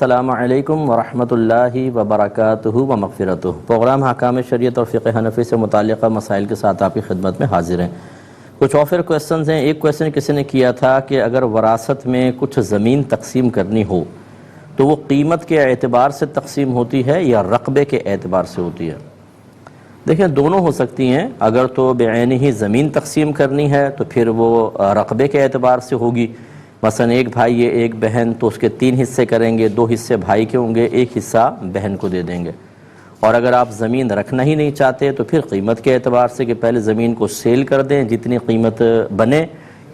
السلام علیکم ورحمۃ اللہ وبرکاتہ و مغفرتہ۔ پروگرام حکام شریعت اور فقہ حنفی سے متعلقہ مسائل کے ساتھ آپ کی خدمت میں حاضر ہیں۔ کچھ آفر کویسچنز ہیں۔ ایک کویسچن کسی نے کیا تھا کہ اگر وراثت میں کچھ زمین تقسیم کرنی ہو تو وہ قیمت کے اعتبار سے تقسیم ہوتی ہے یا رقبے کے اعتبار سے ہوتی ہے؟ دیکھیں، دونوں ہو سکتی ہیں۔ اگر تو بعینہ ہی زمین تقسیم کرنی ہے تو پھر وہ رقبے کے اعتبار سے ہوگی۔ مثلا ایک بھائی ہے ایک بہن، تو اس کے 3 حصے کریں گے، 2 حصے بھائی کے ہوں گے، 1 حصہ بہن کو دے دیں گے۔ اور اگر آپ زمین رکھنا ہی نہیں چاہتے تو پھر قیمت کے اعتبار سے کہ پہلے زمین کو سیل کر دیں، جتنی قیمت بنے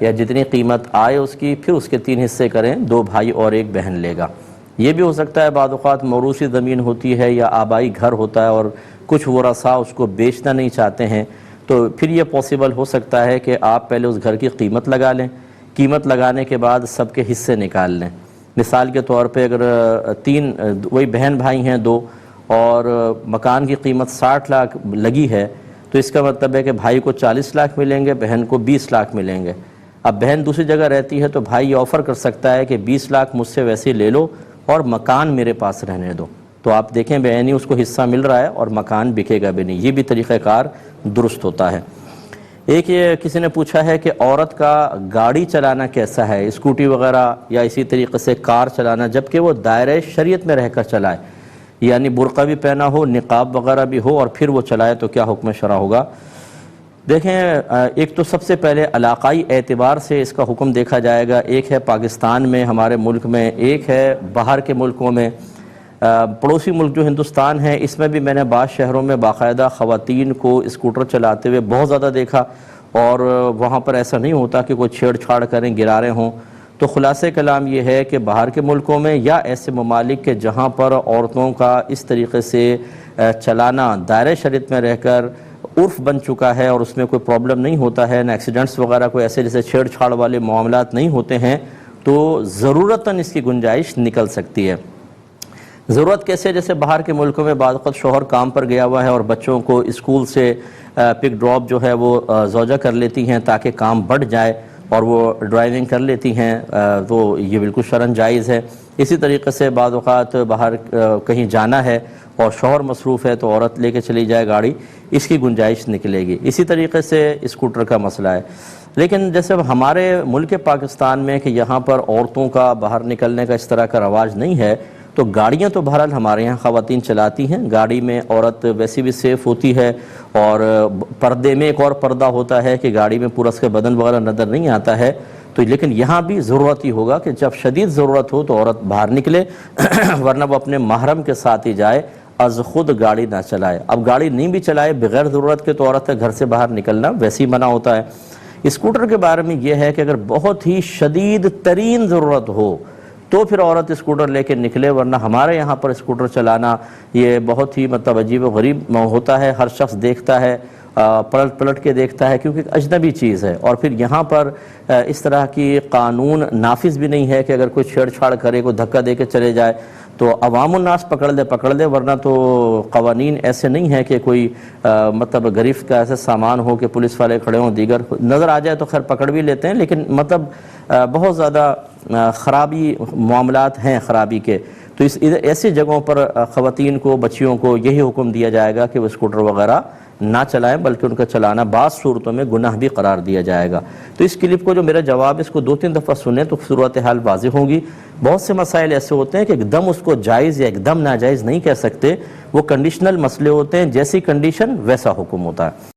یا جتنی قیمت آئے اس کی، پھر اس کے 3 حصے کریں، 2 بھائی اور 1 بہن لے گا۔ یہ بھی ہو سکتا ہے بعض اوقات موروثی زمین ہوتی ہے یا آبائی گھر ہوتا ہے اور کچھ ورثاء اس کو بیچنا نہیں چاہتے ہیں، تو پھر یہ پاسبل ہو سکتا ہے کہ آپ پہلے اس گھر کی قیمت لگا لیں، قیمت لگانے کے بعد سب کے حصے نکال لیں۔ مثال کے طور پہ اگر 3 وہی بہن بھائی ہیں 2 اور مکان کی قیمت 60 لاکھ لگی ہے، تو اس کا مطلب ہے کہ بھائی کو 40 لاکھ ملیں گے، بہن کو 20 لاکھ ملیں گے۔ اب بہن دوسری جگہ رہتی ہے تو بھائی یہ آفر کر سکتا ہے کہ 20 لاکھ مجھ سے ویسے لے لو اور مکان میرے پاس رہنے دو، تو آپ دیکھیں بعینی اس کو حصہ مل رہا ہے اور مکان بکے گا بھی نہیں۔ یہ بھی طریقہ کار درست ہوتا ہے۔ ایک یہ کسی نے پوچھا ہے کہ عورت کا گاڑی چلانا کیسا ہے، اسکوٹی وغیرہ یا اسی طریقے سے کار چلانا، جبکہ وہ دائرۂ شریعت میں رہ کر چلائے، یعنی برقع بھی پہنا ہو، نقاب وغیرہ بھی ہو اور پھر وہ چلائے، تو کیا حکم شرع ہوگا؟ دیکھیں، ایک تو سب سے پہلے علاقائی اعتبار سے اس کا حکم دیکھا جائے گا۔ ایک ہے پاکستان میں، ہمارے ملک میں، ایک ہے باہر کے ملکوں میں۔ پڑوسی ملک جو ہندوستان ہے، اس میں بھی میں نے بعض شہروں میں باقاعدہ خواتین کو اسکوٹر چلاتے ہوئے بہت زیادہ دیکھا، اور وہاں پر ایسا نہیں ہوتا کہ کوئی چھیڑ چھاڑ کریں، گرا رہے ہوں۔ تو خلاصہ کلام یہ ہے کہ باہر کے ملکوں میں یا ایسے ممالک کے جہاں پر عورتوں کا اس طریقے سے چلانا دائرۂ شریعت میں رہ کر عرف بن چکا ہے اور اس میں کوئی پرابلم نہیں ہوتا ہے، نہ ایکسیڈنٹس وغیرہ کوئی ایسے جیسے چھیڑ چھاڑ والے معاملات نہیں ہوتے ہیں، تو ضرورتاً اس کی گنجائش نکل سکتی ہے۔ ضرورت کیسے؟ جیسے باہر کے ملکوں میں بعض وقت شوہر کام پر گیا ہوا ہے اور بچوں کو اسکول سے پک ڈراپ جو ہے وہ زوجہ کر لیتی ہیں تاکہ کام بڑھ جائے، اور وہ ڈرائیونگ کر لیتی ہیں، تو یہ بالکل شرعاً جائز ہے۔ اسی طریقے سے بعض اوقات باہر کہیں جانا ہے اور شوہر مصروف ہے تو عورت لے کے چلی جائے گاڑی، اس کی گنجائش نکلے گی۔ اسی طریقے سے اسکوٹر کا مسئلہ ہے۔ لیکن جیسے ہمارے ملک پاکستان میں کہ یہاں پر عورتوں کا باہر نکلنے کا اس طرح کا رواج نہیں ہے، تو گاڑیاں تو بہرحال ہمارے یہاں خواتین چلاتی ہیں۔ گاڑی میں عورت ویسے بھی سیف ہوتی ہے، اور پردے میں ایک اور پردہ ہوتا ہے کہ گاڑی میں پورا اس کے بدن وغیرہ نظر نہیں آتا ہے، تو لیکن یہاں بھی ضرورت ہی ہوگا کہ جب شدید ضرورت ہو تو عورت باہر نکلے، ورنہ وہ اپنے محرم کے ساتھ ہی جائے، از خود گاڑی نہ چلائے۔ اب گاڑی نہیں بھی چلائے بغیر ضرورت کے تو عورت کا گھر سے باہر نکلنا ویسے ہی منع ہوتا ہے۔ اسکوٹر کے بارے میں یہ ہے کہ اگر بہت ہی شدید ترین ضرورت ہو تو پھر عورت اسکوٹر لے کے نکلے، ورنہ ہمارے یہاں پر اسکوٹر چلانا یہ بہت ہی عجیب و غریب ہوتا ہے۔ ہر شخص دیکھتا ہے، پلٹ پلٹ کے دیکھتا ہے، کیونکہ اجنبی چیز ہے، اور پھر یہاں پر اس طرح کی قانون نافذ بھی نہیں ہے کہ اگر کوئی چھیڑ چھاڑ کرے، کوئی دھکا دے کے چلے جائے تو عوام الناس پکڑ دے، ورنہ تو قوانین ایسے نہیں ہے کہ کوئی گرفت کا ایسا سامان ہو کہ پولیس والے کھڑے ہوں، دیگر نظر آ جائے تو خیر پکڑ بھی لیتے ہیں، لیکن بہت زیادہ خرابی معاملات ہیں خرابی کے، تو ایسی جگہوں پر خواتین کو، بچیوں کو یہی حکم دیا جائے گا کہ وہ اسکوٹر وغیرہ نہ چلائیں، بلکہ ان کا چلانا بعض صورتوں میں گناہ بھی قرار دیا جائے گا۔ تو اس کلپ کو جو میرا جواب اس کو 2-3 دفعہ سنیں تو صورتحال واضح ہوگی۔ بہت سے مسائل ایسے ہوتے ہیں کہ ایک دم اس کو جائز یا ایک دم ناجائز نہیں کہہ سکتے، وہ کنڈیشنل مسئلے ہوتے ہیں، جیسی کنڈیشن ویسا حکم ہوتا ہے۔